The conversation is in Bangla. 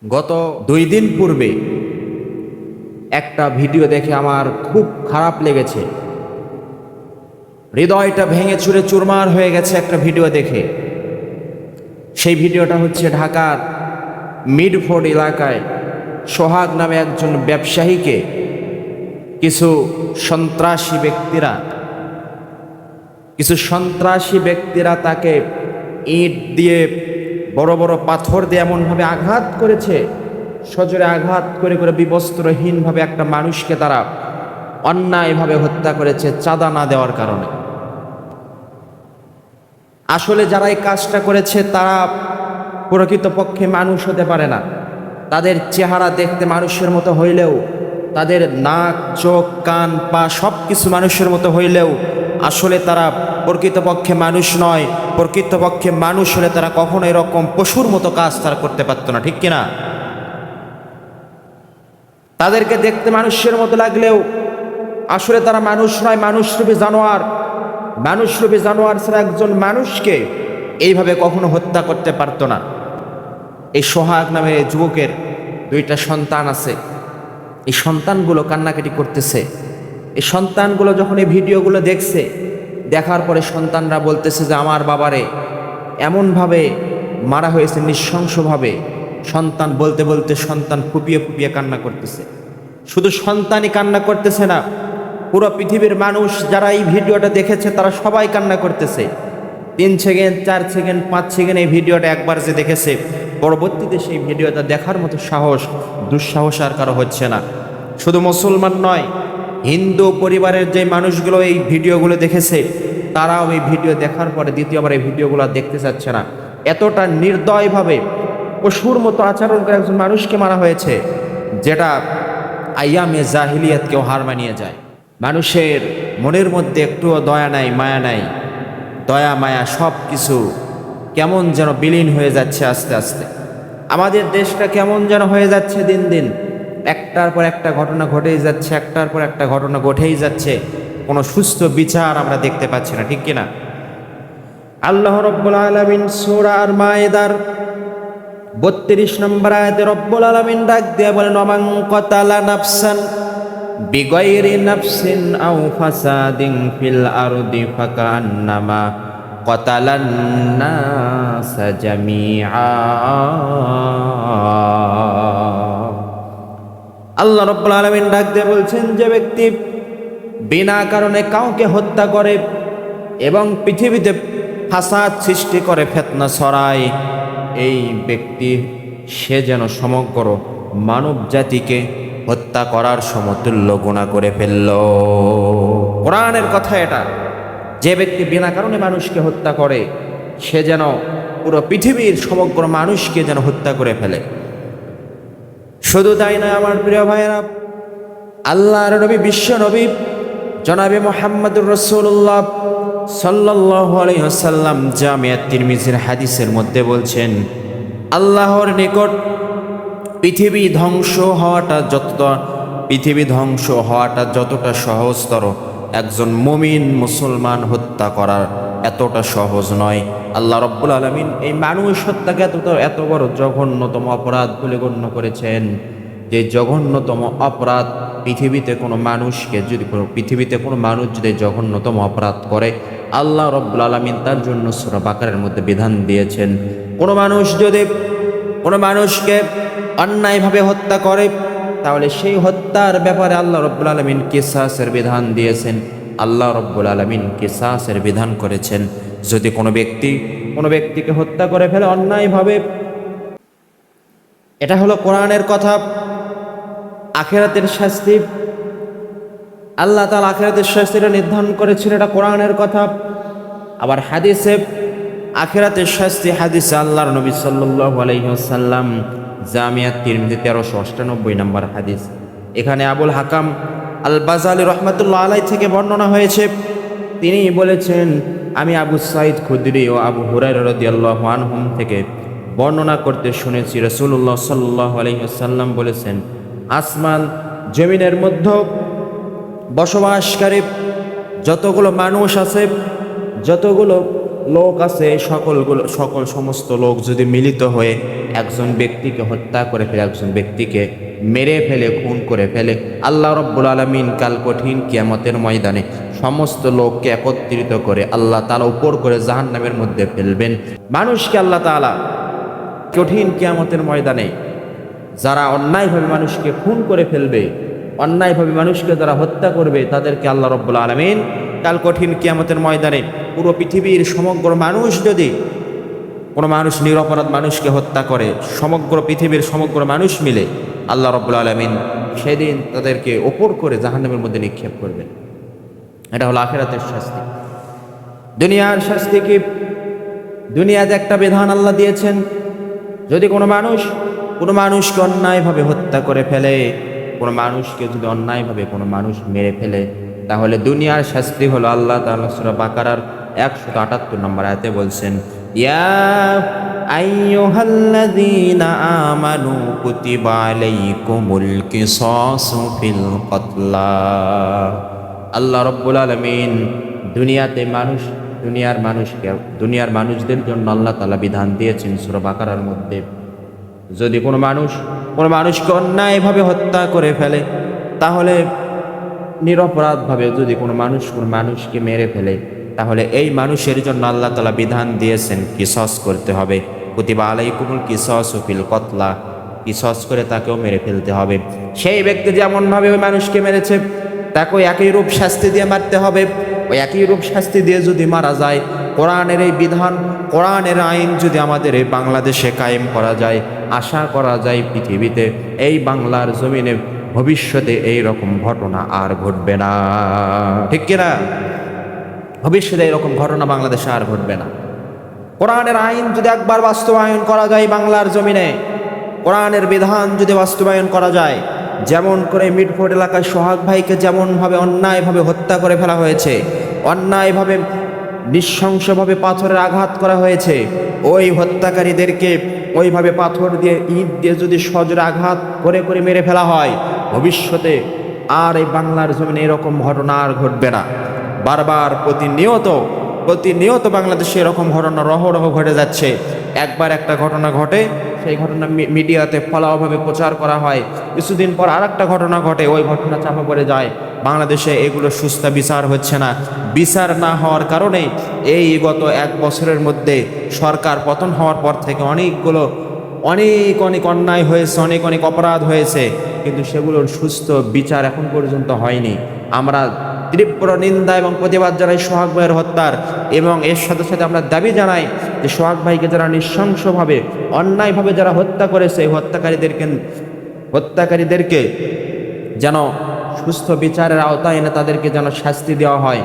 গত 2 দিন পূর্বে একটা ভিডিও দেখে আমার খুব খারাপ লেগেছে। হৃদয়টা ভেঙে চুরে চুরমার হয়ে গেছে একটা ভিডিও দেখে। সেই ভিডিওটা হচ্ছে ঢাকার মিডফোর্ড এলাকায় সোহাগ নামে একজন ব্যবসায়ীকে কিছু সন্ত্রাসী ব্যক্তিরা তাকে ইট দিয়ে বড় বড় পাথর দিয়ে এমনভাবে আঘাত করেছে, সজোরে আঘাত করে করে বিবস্ত্রহীনভাবে একটা মানুষকে তারা অন্যায়ভাবে হত্যা করেছে চাঁদা না দেওয়ার কারণে। আসলে যারা এই কাজটা করেছে তারা প্রকৃতপক্ষে মানুষ হতে পারে না। তাদের চেহারা দেখতে মানুষের মতো হইলেও, তাদের নাক চোখ কান পা সব কিছু মানুষের মতো হইলেও আসলে তারা প্রকৃতপক্ষে মানুষ নয়। প্রকৃতপক্ষে মানুষ হলে তারা কখনো এরকম পশুর মতো কাজ তারা করতে পারত না, ঠিক কিনা? তাদেরকে দেখতে মানুষের মতো লাগলেও আসলে তারা মানুষ নয়, মানুষরূপী জানোয়ার। মানুষরূপী জানোয়ার ছাড়া একজন মানুষকে এইভাবে কখনো হত্যা করতে পারত না। এই সোহাগ নামে যুবকের 2টা সন্তান আছে। এই সন্তানগুলো কান্নাকাটি করতেছে। এই সন্তানগুলো যখন এই ভিডিওগুলো দেখছে, দেখার পরে সন্তানরা বলতেছে যে আমার বাবারে এমনভাবে মারা হয়েছে নৃশংসভাবে। সন্তান বলতে বলতে সন্তান ফুপিয়ে ফুপিয়ে কান্না করতেছে। শুধু সন্তানই কান্না করতেছে না, পুরো পৃথিবীর মানুষ যারা এই ভিডিওটা দেখেছে তারা সবাই কান্না করতেছে। 3 সেকেন্ড 4 সেকেন্ড 5 সেকেন্ড এই ভিডিওটা একবার যে দেখেছে, পরবর্তীতে সেই ভিডিওটা দেখার মতো দুঃসাহস আর কারো হচ্ছে না। শুধু মুসলমান নয়, হিন্দু পরিবারের যে মানুষগুলো এই ভিডিওগুলো দেখেছে তারাও এই ভিডিও দেখার পরে দ্বিতীয়বার এই ভিডিওগুলো দেখতে চাচ্ছে না। এতটা নির্দয়ভাবে পশুর মতো আচরণ করে একজন মানুষকে মারা হয়েছে, যেটা আইয়ামে জাহিলিয়াতকেও হার মানিয়ে যায়। মানুষের মনের মধ্যে একটুও দয়া নাই, মায়া নাই। দয়া মায়া সব কিছু কেমন যেন বিলীন হয়ে যাচ্ছে আস্তে আস্তে। আমাদের দেশটা কেমন যেন হয়ে যাচ্ছে দিন দিন। একটার পর একটা ঘটনা ঘটেই যাচ্ছে, একটার পর একটা ঘটনা ঘটেই যাচ্ছে। কোনো সুস্থ বিচার আমরা দেখতে পাচ্ছি না, ঠিক কিনা? আল্লাহ রব্বুল আলামিন সূরা আর মায়েদার 32 নম্বর আয়াতে রব্বুল আলামিন ডাক দিয়ে বলেন, ওমান কাতালা নাফসান বিগাইরি নাফসিন আও ফাসাদিন ফিল আরদি ফাকান্নামা কাতালান নাস জামিআ। আল্লাহ রাব্বুল আলামিন ডাক দিয়ে বলছেন, যে ব্যক্তি বিনা কারণে কাউকে হত্যা করে এবং পৃথিবীতে ফাসাদ সৃষ্টি করে, ফিতনা ছড়ায়, এই ব্যক্তি সে যেন সমগ্র মানব জাতিকে হত্যা করার সমতুল্য গুনাহ করে ফেলল। কোরআনের কথা এটা। যে ব্যক্তি বিনা কারণে মানুষকে হত্যা করে সে যেন পুরো পৃথিবীর সমগ্র মানুষকে যেন হত্যা করে ফেলে। শুধু তাই নয় আমার প্রিয় ভাইয়েরা, আল্লাহর নবী, বিশ্ব নবী জনাবে মুহাম্মদুর রাসূলুল্লাহ সাল্লাল্লাহু আলাইহি ওয়াসাল্লাম জামিআ তিরমিজির হাদিসের মধ্যে বলছেন, আল্লাহর নিকট পৃথিবী ধ্বংস হওয়াটা যতটা সহজতর, একজন মুমিন মুসলমান হত্যা করা এতটা সহজ নয়। আল্লাহ রব্বুল আলামিন এই মানুষ হত্যাকে এত বড় জঘন্যতম অপরাধ বলে গণ্য করেছেন, যে জঘন্যতম অপরাধ পৃথিবীতে কোনো মানুষ যদি জঘন্যতম অপরাধ করে, আল্লাহ রব্বুল আলামিন তার জন্য সূরা বাকারার মধ্যে বিধান দিয়েছেন, কোনো মানুষ যদি কোনো মানুষকে অন্যায়ভাবে হত্যা করে তাহলে সেই হত্যার ব্যাপারে আল্লাহ রব্বুল আলামিন কিসাসের বিধান দিয়েছেন। আল্লাহ রব্বুল আলামিন কিসাসের বিধান করেছেন। যদি কোনো ব্যক্তিকে হত্যা করে ফেলে অন্যায়ভাবে, এটা হলো কোরআনের কথা। আখিরাতের শাস্তি আল্লাহ তাআলা আখিরাতের শাস্তিটা নির্ধারণ করেছেন, এটা কোরআনের কথা। আবার হাদিসে আখিরাতের শাস্তি, হাদিসে আল্লাহর নবী সাল্লাল্লাহু আলাইহি ওয়াসাল্লাম জামিআ তিরমিজি 1398 নম্বর হাদিস, এখানে আবুল হাকাম আল বাজালি রাহমাতুল্লাহ আলাইহি থেকে বর্ণনা হয়েছে। তিনি বলেছেন, আমি আবু সাঈদ খুদরি ও আবু হুরায়রা রাদিয়াল্লাহু আনহুম থেকে বর্ণনা করতে শুনেছি, রাসূলুল্লাহ সাল্লাল্লাহু আলাইহি ওয়াসাল্লাম বলেছেন, আসমান জমিনের মধ্যে বসবাসকারী যতগুলো মানুষ আছে, যতগুলো লোক আছে, সমস্ত লোক যদি মিলিত হয়ে একজন ব্যক্তিকে হত্যা করে ফেলে, একজন ব্যক্তিকে মেরে ফেলে, খুন করে ফেলে, আল্লাহ রাব্বুল আলামিন কাল কঠিন কিয়ামতের ময়দানে সমস্ত লোককে একত্রিত করে আল্লাহ তাআলা উপর করে জাহান্নামের মধ্যে ফেলবেন। মানুষকে আল্লাহ তাআলা কঠিন কিয়ামতের ময়দানে যারা অন্যায়ভাবে মানুষকে খুন করে ফেলবে, অন্যায়ভাবে মানুষকে যারা হত্যা করবে, তাদেরকে আল্লাহ রাব্বুল আলামিন কাল কঠিন কিয়ামতের ময়দানে পুরো পৃথিবীর সমগ্র মানুষ, যদি কোনো মানুষ নিরপরাধ মানুষকে হত্যা করে, সমগ্র পৃথিবীর সমগ্র মানুষ মিলে আল্লাহ রাব্বুল আলামিন সেদিন তাদেরকে ওপর করে জাহান্নামের মধ্যে নিক্ষেপ করবেন। এটা হলো আখিরাতের শাস্তি। দুনিয়ার শাস্তি কি? দুনিয়াতে একটা বিধান আল্লাহ দিয়েছেন, যদি কোনো মানুষকে অন্যায়ভাবে হত্যা করে ফেলে, কোনো মানুষকে যদি অন্যায়ভাবে কোনো মানুষ মেরে ফেলে, তাহলে দুনিয়ার শাস্তি হলো আল্লাহ তাআলা সূরা বাকারার 178 নম্বর আয়াতে বলছেন, ইয়া আইয়ুহাল্লাযীনা আমানু কুতিবা আলাইকুমুল কিসাসু ফিল কতলা। আল্লাহ রাব্বুল আলামিন দুনিয়ার মানুষদের জন্য আল্লাহ তাআলা বিধান দিয়েছেন সূরা বাকারার মধ্যে, যদি কোনো মানুষকে অন্যায়ভাবে হত্যা করে ফেলে, তাহলে নিরপরাধভাবে যদি কোনো মানুষকে মেরে ফেলে, তাহলে এই মানুষের জন্য আল্লাহ তাআলা বিধান দিয়েছেন কিসাস করতে হবে। কুতিবা আলাইকুমুল কিসাসু ফিল কতলা, কিসাস করে তাকেও মেরে ফেলতে হবে। সেই ব্যক্তি যেমনভাবে ওই মানুষকে মেরেছে, তাকে একই রূপ শাস্তি দিয়ে মারতে হবে। ওই একই রূপ শাস্তি দিয়ে যদি মারা যায়, কোরআনের এই বিধান, কোরআনের আইন যদি আমাদের এই বাংলাদেশে কায়েম করা যায়, আশা করা যায় পৃথিবীতে, এই বাংলার জমিনে ভবিষ্যতে এই রকম ঘটনা আর ঘটবে না। ঠিক কিনা? ভবিষ্যতে এরকম ঘটনা বাংলাদেশে আর ঘটবে না। কোরআনের আইন যদি একবার বাস্তবায়ন করা যায় বাংলার জমিনে, কোরআনের বিধান যদি বাস্তবায়ন করা যায়, যেমন করে মিটফোর্ড এলাকায় সোহাগ ভাইকে যেমনভাবে অন্যায়ভাবে হত্যা করে ফেলা হয়েছে, অন্যায়ভাবে নৃশংসভাবে পাথরের আঘাত করা হয়েছে, ওই হত্যাকারীদেরকে ওইভাবে পাথর দিয়ে, ইট দিয়ে যদি সজোরে আঘাত করে করে মেরে ফেলা হয়, ভবিষ্যতে আর এই বাংলার জমিনে এরকম ঘটনা আর ঘটবে না। বারবার প্রতিনিয়ত বাংলাদেশে এরকম ঘটনা রহরহ ঘটে যাচ্ছে। একবার একটা ঘটনা ঘটে, সেই ঘটনা মিডিয়াতে ফলাওভাবে প্রচার করা হয়, কিছুদিন পর আর একটা ঘটনা ঘটে, ওই ঘটনা চাপা পড়ে যায়। বাংলাদেশে এগুলো সুস্থ বিচার হচ্ছে না। বিচার না হওয়ার কারণে এই গত 1 বছরের মধ্যে সরকার পতন হওয়ার পর থেকে অনেক অন্যায় হয়েছে, অনেক অপরাধ হয়েছে, কিন্তু সেগুলোর সুস্থ বিচার এখন পর্যন্ত হয়নি। আমরা তীব্র নিন্দা এবং প্রতিবাদ জানাই সোহাগ ভাইয়ের হত্যার, এবং এর সাথে সাথে আমরা দাবি জানাই যে সোহাগ ভাইকে যারা নৃশংসভাবে অন্যায়ভাবে যারা হত্যা করেছে, হত্যাকারীদেরকে যেন সুস্থ বিচারের আওতায় এনে তাদেরকে যেন শাস্তি দেওয়া হয়।